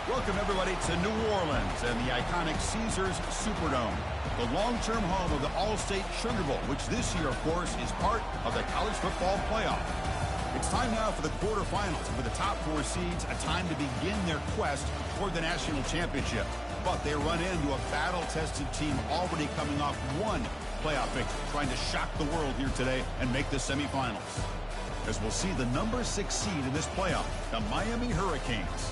Welcome, everybody, to New Orleans and the iconic Caesars Superdome, the long-term home of the All-State Sugar Bowl, which this year, of course, is part of the college football playoff. It's time now for the quarterfinals, and for the top four seeds, a time to begin their quest toward the national championship. But they run into a battle-tested team already coming off one playoff victory, trying to shock the world here today and make the semifinals. As we'll see the number 6 seed in this playoff, the Miami Hurricanes,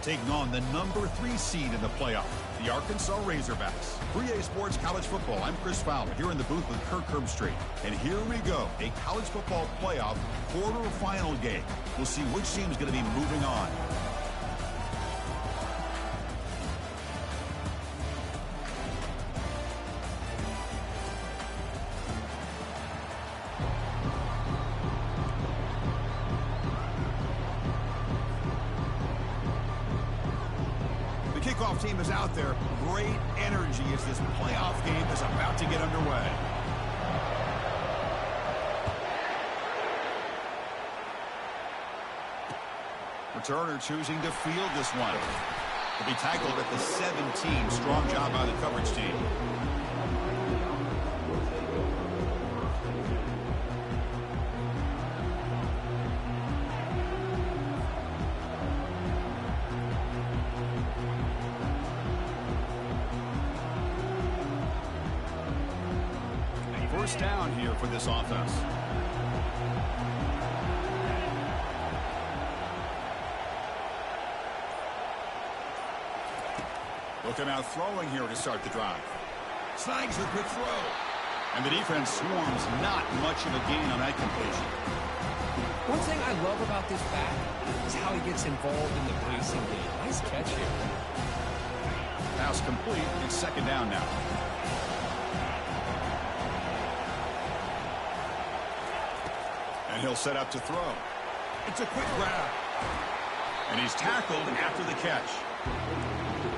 taking on the number 3 seed in the playoff, the Arkansas Razorbacks. 3A Sports College Football, I'm Chris Fowler, here in the booth with Kirk Herbstreit. And here we go, a college football playoff quarterfinal game. We'll see which team is going to be moving on. Kickoff team is out there. Great energy as this playoff game is about to get underway. Returner choosing to field this one. To be tackled at the 17. Strong job by the coverage team. First down here for this offense. Looking out throwing here to start the drive. Snags the quick throw. And the defense swarms, not much of a gain on that completion. One thing I love about this back is how he gets involved in the passing game. Nice catch here. Pass complete. It's second down now. And he'll set up to throw. It's a quick grab. And he's tackled after the catch.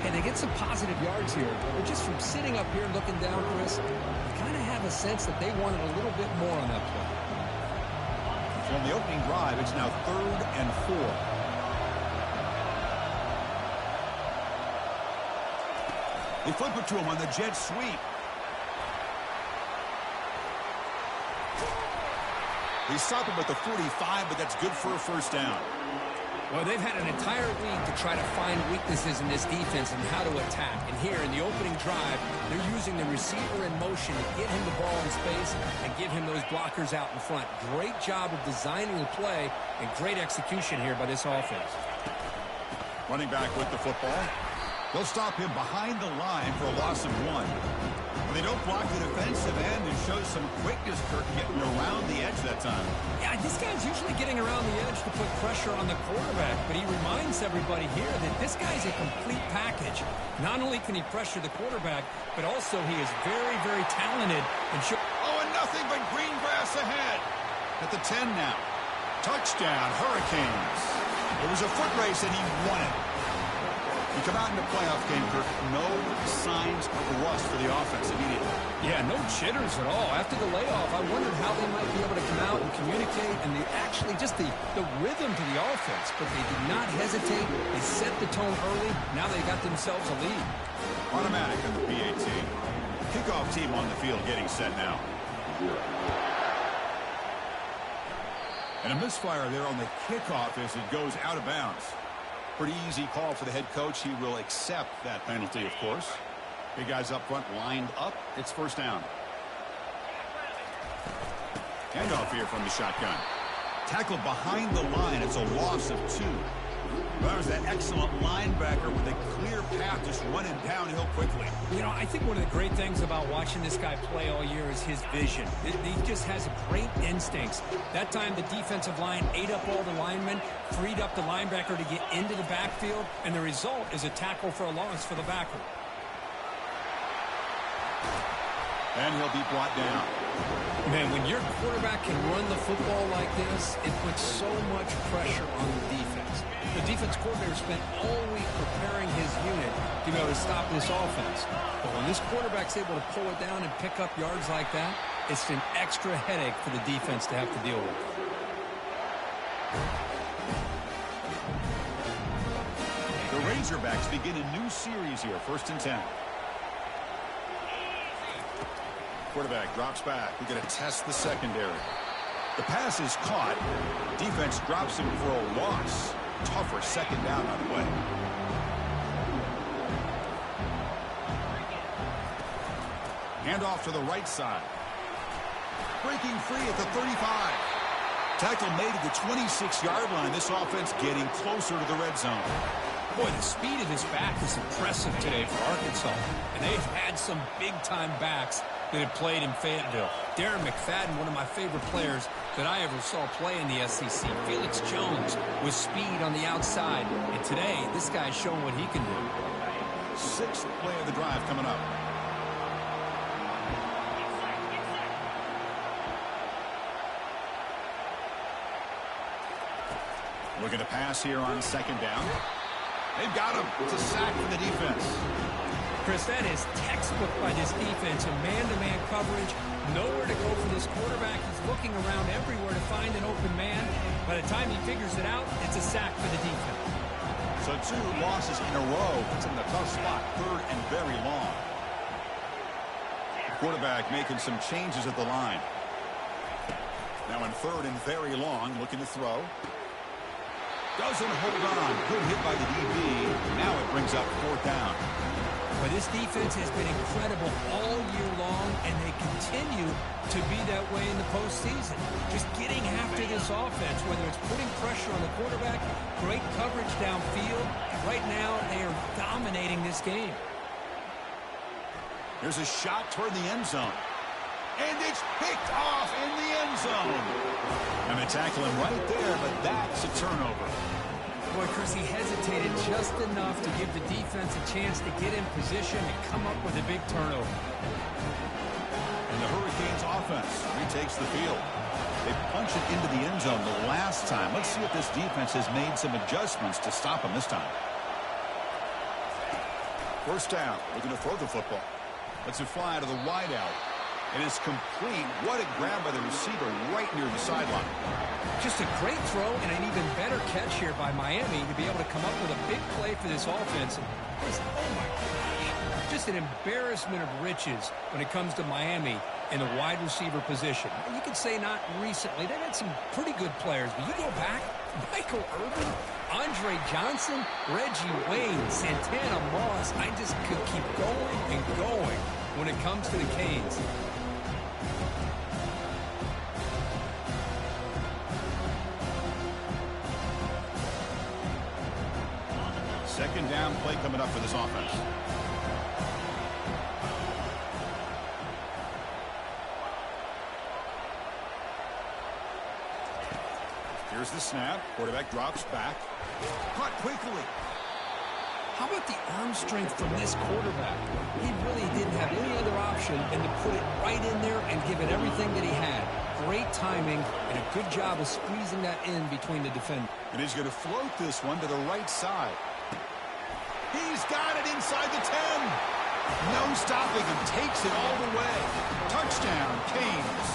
And they get some positive yards here. But just from sitting up here looking down, Chris, you kind of have a sense that they wanted a little bit more on that play. So on the opening drive, it's now 3rd and 4. They flip it to him on the jet sweep. They stop him at the 45, but that's good for a first down. Well, they've had an entire week to try to find weaknesses in this defense and how to attack. And here in the opening drive, they're using the receiver in motion to get him the ball in space and give him those blockers out in front. Great job of designing the play and great execution here by this offense. Running back with the football. They'll stop him behind the line for a loss of 1. They don't block the defensive end and show some quickness, Kirk, getting around the edge that time. Yeah, this guy's usually getting around the edge to put pressure on the quarterback, but he reminds everybody here that this guy's a complete package. Not only can he pressure the quarterback, but also he is very, very talented. And nothing but green grass ahead. At the 10 now. Touchdown, Hurricanes. It was a foot race and he won it. You come out in the playoff game, Kirk, no signs of rust for the offense immediately. Yeah, no jitters at all. After the layoff, I wondered how they might be able to come out and communicate, and actually just the rhythm to the offense. But they did not hesitate. They set the tone early. Now they got themselves a lead. Automatic on the PAT. Kickoff team on the field getting set now. And a misfire there on the kickoff as it goes out of bounds. Pretty easy call for the head coach. He will accept that penalty, of course. Big guys up front lined up. It's first down. Handoff here from the shotgun. Tackled behind the line. It's a loss of 2. That was that excellent linebacker with a clear path just running downhill quickly. You know, I think one of the great things about watching this guy play all year is his vision. He just has great instincts. That time the defensive line ate up all the linemen, freed up the linebacker to get into the backfield, and the result is a tackle for a loss for the backer. And he'll be brought down. Man, when your quarterback can run the football like this, it puts so much pressure on the defense. The defense coordinator spent all week preparing his unit to be able to stop this offense. But when this quarterback's able to pull it down and pick up yards like that, it's an extra headache for the defense to have to deal with. The Razorbacks begin a new series here, 1st and 10. Quarterback drops back. We're going to test the secondary. The pass is caught. Defense drops him for a loss. Tougher 2nd down on the way. Handoff to the right side. Breaking free at the 35. Tackle made at the 26-yard line. This offense getting closer to the red zone. Boy, the speed of this back is impressive today for Arkansas. And they've had some big-time backs that have played in Fayetteville. Darren McFadden, one of my favorite players that I ever saw play in the SEC. Felix Jones with speed on the outside. And today, this guy's showing what he can do. 6th play of the drive coming up. Looking to pass here on 2nd down. They've got him. It's a sack for the defense. Chris, that is textbook by this defense. A man-to-man coverage. Nowhere to go for this quarterback. He's looking around everywhere to find an open man. By the time he figures it out, it's a sack for the defense. So 2 losses in a row. It's in a tough spot. 3rd and very long. Quarterback making some changes at the line. Now in 3rd and very long, looking to throw. Doesn't hold on. Good hit by the DB. Now it brings up 4th down. But this defense has been incredible all year long, and they continue to be that way in the postseason. Just getting after this offense, whether it's putting pressure on the quarterback, great coverage downfield. Right now, they are dominating this game. There's a shot toward the end zone. And it's picked off in the end zone. And they tackle him right there, but that's a turnover. Boy, Chris, he hesitated just enough to give the defense a chance to get in position and come up with a big turnover. And the Hurricanes offense retakes the field. They punch it into the end zone the last time. Let's see if this defense has made some adjustments to stop them this time. 1st down, looking to throw the football. Lets it fly to the wideout. It is complete. What a grab by the receiver right near the sideline. Just a great throw and an even better catch here by Miami to be able to come up with a big play for this offense. Oh, my gosh. Just an embarrassment of riches when it comes to Miami in the wide receiver position. You could say not recently. They've had some pretty good players, but you go back, Michael Irvin, Andre Johnson, Reggie Wayne, Santana Moss. I just could keep going and going when it comes to the Canes. Second down play coming up for this offense. Here's the snap. Quarterback drops back. Caught quickly. How about the arm strength from this quarterback? He really didn't have any other option than to put it right in there and give it everything that he had. Great timing and a good job of squeezing that in between the defenders. And he's going to float this one to the right side. He's got it inside the 10. No stopping him. Takes it all the way. Touchdown, Canes.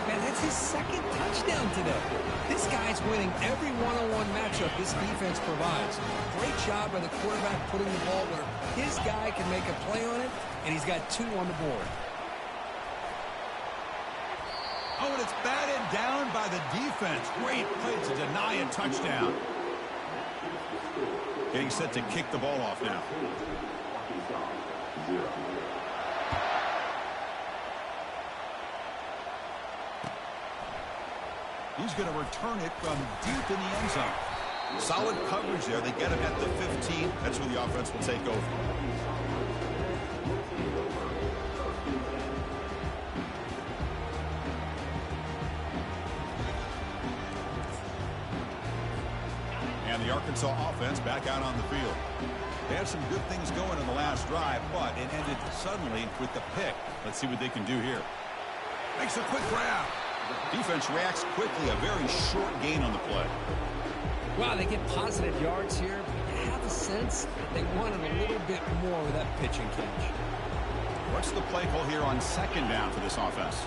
Man, that's his 2nd touchdown today. This guy's winning every one-on-one matchup this defense provides. Great job by the quarterback putting the ball where his guy can make a play on it, and he's got 2 on the board. Oh, and it's batted down by the defense. Great play to deny a touchdown. Getting set to kick the ball off now. He's going to return it from deep in the end zone. Solid coverage there. They get him at the 15. That's where the offense will take over. And the Arkansas offense back out on the field. They had some good things going in the last drive, but it ended suddenly with the pick. Let's see what they can do here. Makes a quick grab. Defense reacts quickly. A very short gain on the play. Wow, they get positive yards here, but you have a sense they wanted a little bit more with that pitch and catch. What's the play call here on 2nd down for this offense?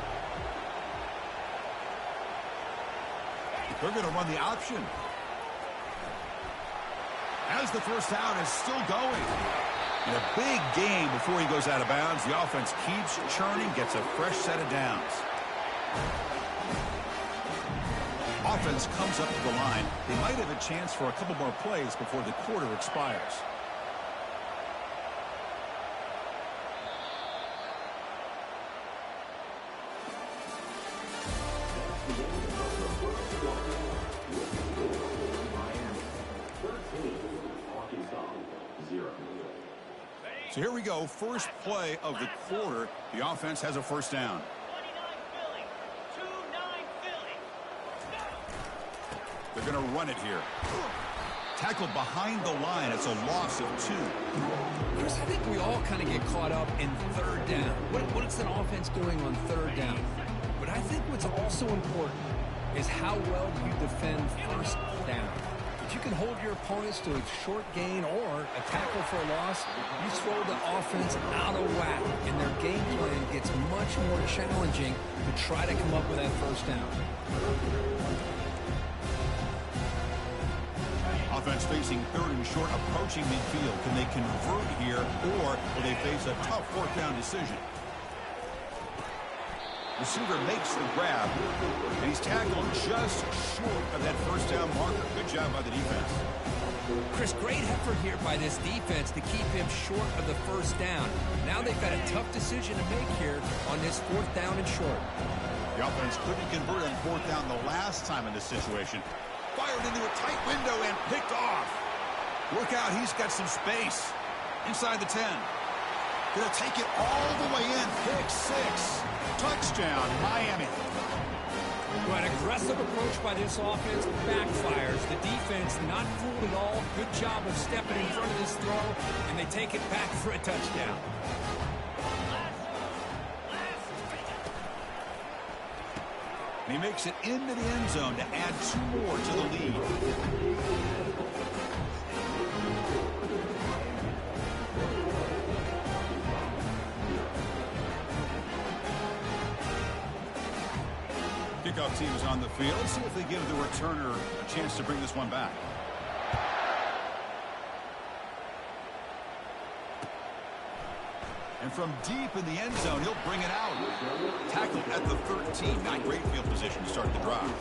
They're going to run the option. As the first down is still going. And a big gain before he goes out of bounds. The offense keeps churning, gets a fresh set of downs. Offense comes up to the line. They might have a chance for a couple more plays before the quarter expires. So here we go, first play of the quarter. The offense has a first down. They're going to run it here. Tackled behind the line. It's a loss of 2. Chris, I think we all kind of get caught up in third down. What's an offense doing on third down? But I think what's also important is how well you defend first down. If you can hold your opponents to a short gain or a tackle for a loss, you throw the offense out of whack, and their game plan gets much more challenging to try to come up with that first down. Offense facing third and short, approaching midfield. Can they convert here, or will they face a tough fourth down decision? Receiver makes the grab, and he's tackled just short of that first down marker. Good job by the defense. Chris, great effort here by this defense to keep him short of the first down. Now they've got a tough decision to make here on this fourth down and short. The offense couldn't convert on fourth down the last time in this situation. Fired into a tight window and picked off. Look out, he's got some space. Inside the 10. Gonna take it all the way in. Pick 6. Touchdown, Miami. Well, an aggressive approach by this offense backfires. The defense not fooled at all. Good job of stepping in front of this throw, and they take it back for a touchdown. And he makes it into the end zone to add 2 more to the lead. Kickoff team is on the field. Let's see if they give the returner a chance to bring this one back. And from deep in the end zone, he'll bring it out. Tackled at the 13. Not great field position to start the drive.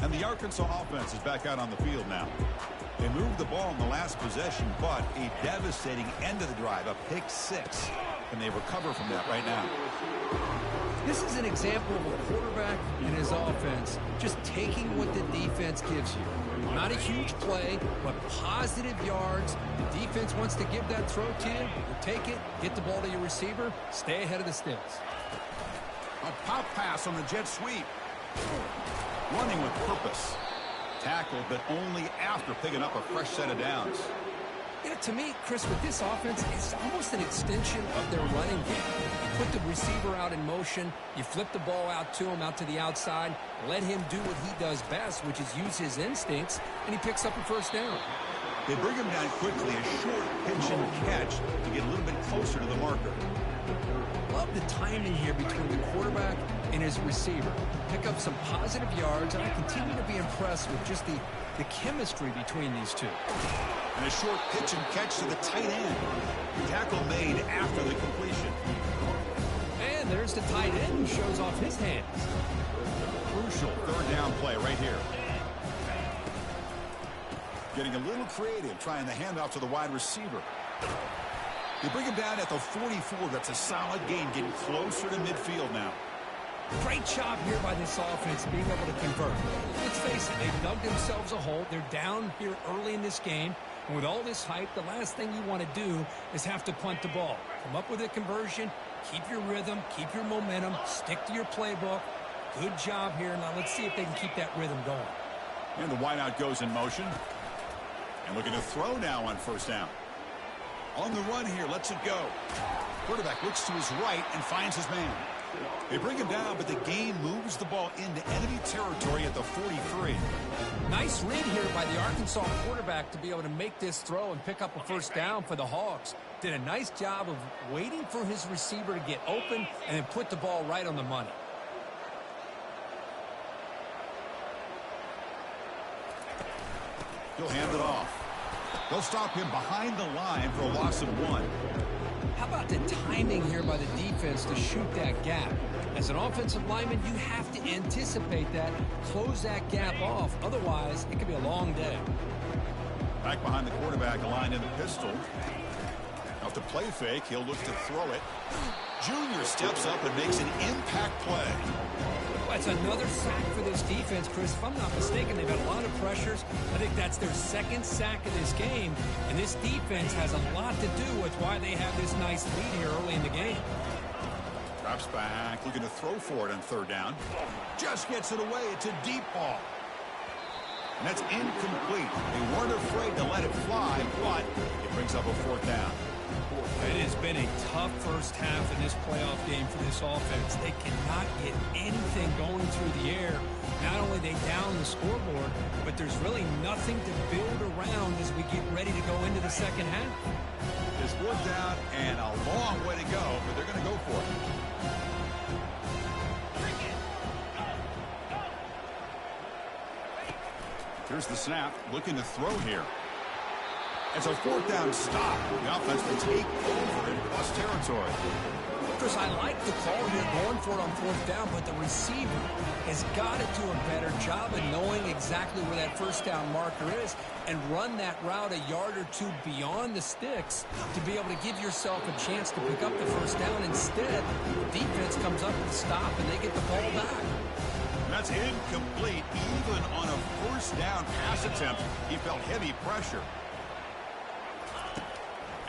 And the Arkansas offense is back out on the field now. They moved the ball in the last possession, but a devastating end of the drive, a pick 6. Can they recover from that right now? This is an example of a quarterback and his offense just taking what the defense gives you. Not a huge play, but positive yards. The defense wants to give that throw to you. You take it, get the ball to your receiver, stay ahead of the sticks. A pop pass on the jet sweep. Running with purpose. Tackled, but only after picking up a fresh set of downs. You know, to me, Chris, with this offense, it's almost an extension of their running game. You put the receiver out in motion, you flip the ball out to him, out to the outside, let him do what he does best, which is use his instincts, and he picks up a first down. They bring him down quickly, a short pitch and catch to get a little bit closer to the marker. Love the timing here between the quarterback and his receiver. Pick up some positive yards, and I continue to be impressed with just the chemistry between these two. And a short pitch and catch to the tight end. Tackle made after the completion. And there's the tight end who shows off his hands. Crucial third down play right here. Getting a little creative, trying the handoff to the wide receiver. They bring him down at the 44. That's a solid gain, getting closer to midfield now. Great job here by this offense being able to convert. Let's face it, they've dug themselves a hole. They're down here early in this game. And with all this hype, the last thing you want to do is have to punt the ball. Come up with a conversion, keep your rhythm, keep your momentum, stick to your playbook. Good job here. Now let's see if they can keep that rhythm going. And the wideout goes in motion. And looking to throw now on first down. On the run here, lets it go. Quarterback looks to his right and finds his man. They bring him down, but the game moves the ball into enemy territory at the 43. Nice read here by the Arkansas quarterback to be able to make this throw and pick up a first down for the Hogs. Did a nice job of waiting for his receiver to get open and then put the ball right on the money. He'll hand it off. They'll stop him behind the line for a loss of 1. How about the timing here by the defense to shoot that gap? As an offensive lineman, you have to anticipate that, close that gap off. Otherwise, it could be a long day. Back behind the quarterback, aligned in the pistol. Off the play fake, he'll look to throw it. Junior steps up and makes an impact play. That's another sack for this defense, Chris. If I'm not mistaken, they've had a lot of pressures. I think that's their second sack of this game. And this defense has a lot to do with why they have this nice lead here early in the game. Drops back, looking to throw for it on third down. Just gets it away. It's a deep ball. And that's incomplete. They weren't afraid to let it fly, but it brings up a fourth down. It has been a tough first half in this playoff game for this offense. They cannot get anything going through the air. Not only they down the scoreboard, but there's really nothing to build around as we get ready to go into the second half. It's fourth down and a long way to go, but they're going to go for it. Here's the snap, looking to throw here. It's a fourth down stop. The offense will take over in plus territory. Chris, I like the call here going for it on fourth down, but the receiver has got to do a better job of knowing exactly where that first down marker is and run that route a yard or two beyond the sticks to be able to give yourself a chance to pick up the first down. Instead, the defense comes up with a stop and they get the ball back. That's incomplete. Even on a first down pass attempt, he felt heavy pressure.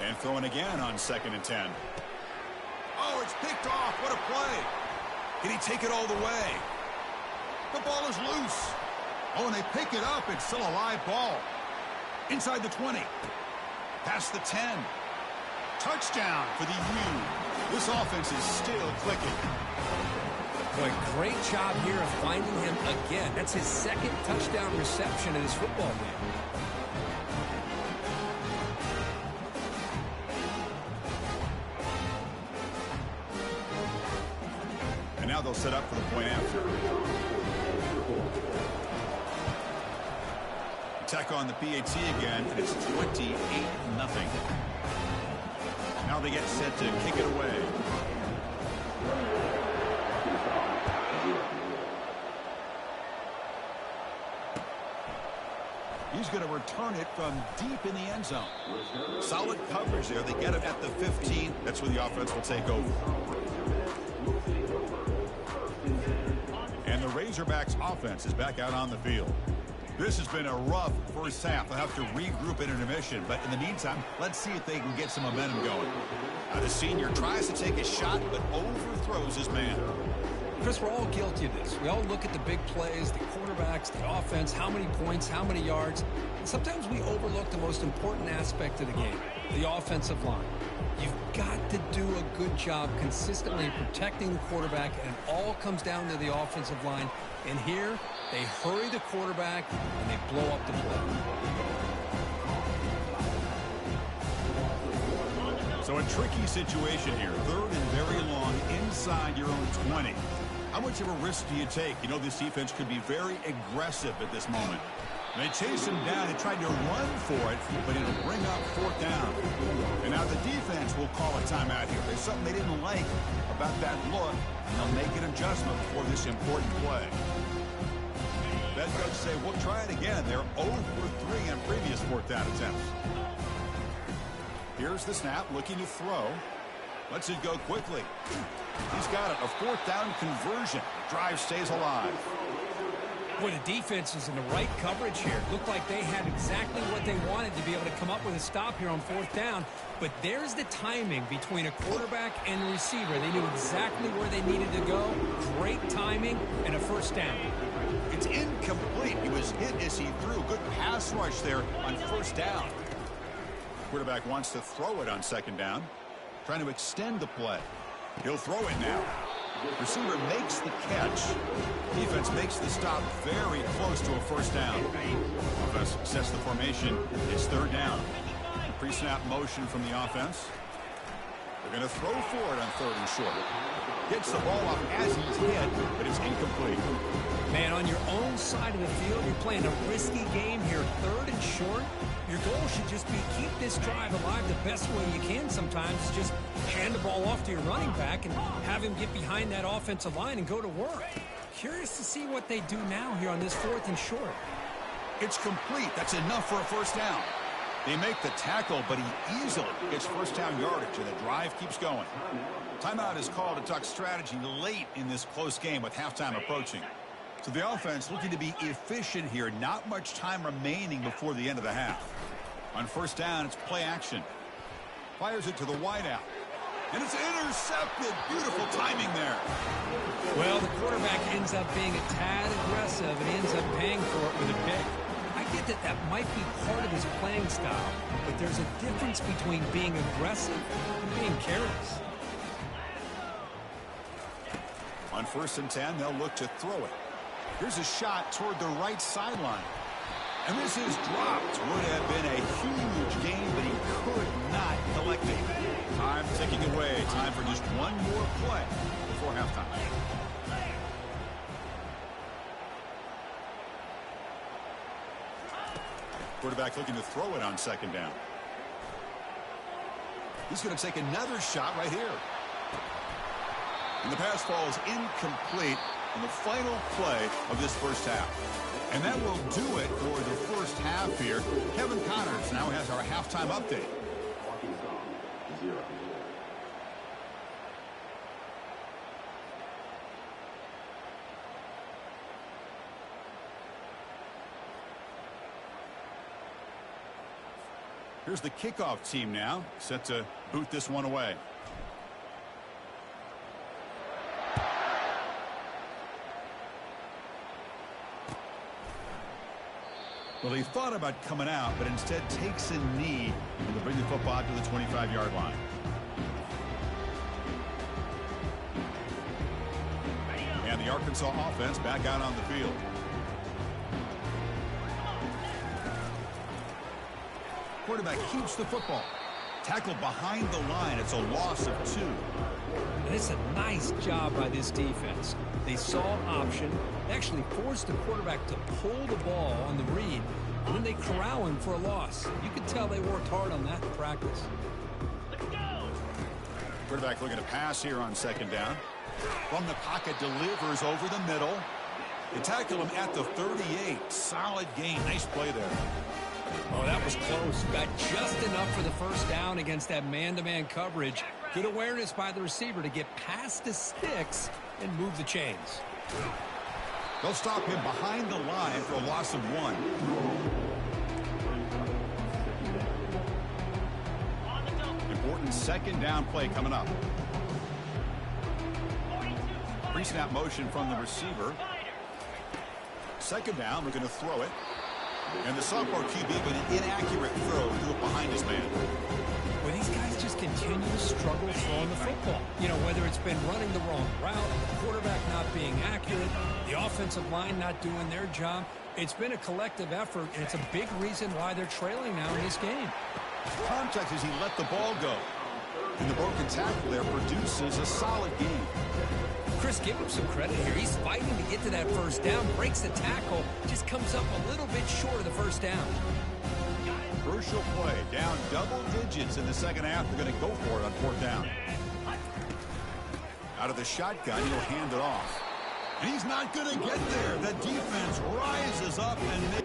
And throwing again on 2nd and 10. Oh, it's picked off. What a play. Can he take it all the way? The ball is loose. Oh, and they pick it up. It's still a live ball. Inside the 20. Past the 10. Touchdown for the U. This offense is still clicking. Boy, great job here of finding him again. That's his second touchdown reception in this football game. And now they'll set up for the point after. Attack on the PAT again, and it's 28-0. Now they get set to kick it away. He's going to return it from deep in the end zone. Solid coverage there. They get it at the 15. That's where the offense will take over. And the Razorbacks offense is back out on the field. This has been a rough first half. They'll have to regroup in intermission. But in the meantime, let's see if they can get some momentum going. The senior tries to take a shot, but overthrows his man. Chris, we're all guilty of this. We all look at the big plays, the quarterbacks, the offense, how many points, how many yards. And sometimes we overlook the most important aspect of the game, the offensive line. You've got to do a good job consistently protecting the quarterback, and it all comes down to the offensive line. And here, they hurry the quarterback, and they blow up the play. So a tricky situation here. 3rd and very long inside your own 20. How much of a risk do you take? You know this defense could be very aggressive at this moment. They chase him down. They tried to run for it, but it'll bring up 4th down. And now the defense will call a timeout here. There's something they didn't like about that look, and they'll make an adjustment for this important play. That coach say, we'll try it again. They're 0 for 3 on previous 4th down attempts. Here's the snap, looking to throw. Lets it go quickly. He's got it, a 4th down conversion. Drive stays alive. Boy, the defense is in the right coverage here. Looked like they had exactly what they wanted to be able to come up with a stop here on 4th down. But there's the timing between a quarterback and a receiver. They knew exactly where they needed to go. Great timing and a 1st down. It's incomplete. He was hit as he threw. Good pass rush there on 1st down. Quarterback wants to throw it on 2nd down. Trying to extend the play. He'll throw it now. Receiver makes the catch. Defense makes the stop very close to a first down. Offense sets the formation. It's third down. Pre-snap motion from the offense. They're going to throw for it on third and short. Gets the ball up as he's hit, but it's incomplete. Man, on your own side of the field, you're playing a risky game here, third and short. Your goal should just be keep this drive alive the best way you can sometimes. Just hand the ball off to your running back and have him get behind that offensive line and go to work. Curious to see what they do now here on this fourth and short. It's complete. That's enough for a first down. They make the tackle, but he easily gets first down yardage, and the drive keeps going. Timeout is called to talk strategy late in this close game with halftime approaching. So the offense looking to be efficient here. Not much time remaining before the end of the half. On first down, it's play action. Fires it to the wideout. And it's intercepted. Beautiful timing there. Well, the quarterback ends up being a tad aggressive and ends up paying for it with a pick. I get that might be part of his playing style, but there's a difference between being aggressive and being careless. On first and 10, they'll look to throw it. Here's a shot toward the right sideline. And this is dropped. Would have been a huge gain, but he could not collect it. Time ticking away. Time for just one more play before halftime. Quarterback looking to throw it on second down. He's going to take another shot right here. And the pass falls incomplete on the final play of this first half. And that will do it for the first half here. Kevin Connors now has our halftime update. Here's the kickoff team now, set to boot this one away. Well, he thought about coming out, but instead takes a knee and will bring the football to the 25-yard line. And the Arkansas offense back out on the field. Quarterback keeps the football. Tackled behind the line. It's a loss of 2. And it's a nice job by this defense. They saw option. They actually forced the quarterback to pull the ball on the read, and then they corral him for a loss. You could tell they worked hard on that in practice. Let's go. Quarterback looking to pass here on second down. From the pocket, delivers over the middle. They tackle him at the 38. Solid gain. Nice play there. Oh, that was close. Got just enough for the first down against that man-to-man coverage. Good awareness by the receiver to get past the sticks and move the chains. They'll stop him behind the line for a loss of 1. Important second down play coming up. Pre-snap motion from the receiver. Second down, we're going to throw it. And the sophomore QB with an inaccurate throw to it behind his man. Well, these guys just continue to struggle throwing the football. You know, whether it's been running the wrong route, the quarterback not being accurate, the offensive line not doing their job. It's been a collective effort, and it's a big reason why they're trailing now in this game. Contact as he let the ball go. And the broken tackle there produces a solid game. Chris, give him some credit here. He's fighting to get to that first down, breaks the tackle, just comes up a little bit short of the first down. Crucial play, down double digits in the second half. They're going to go for it on fourth down. Out of the shotgun, he'll hand it off. And he's not going to get there. The defense rises up and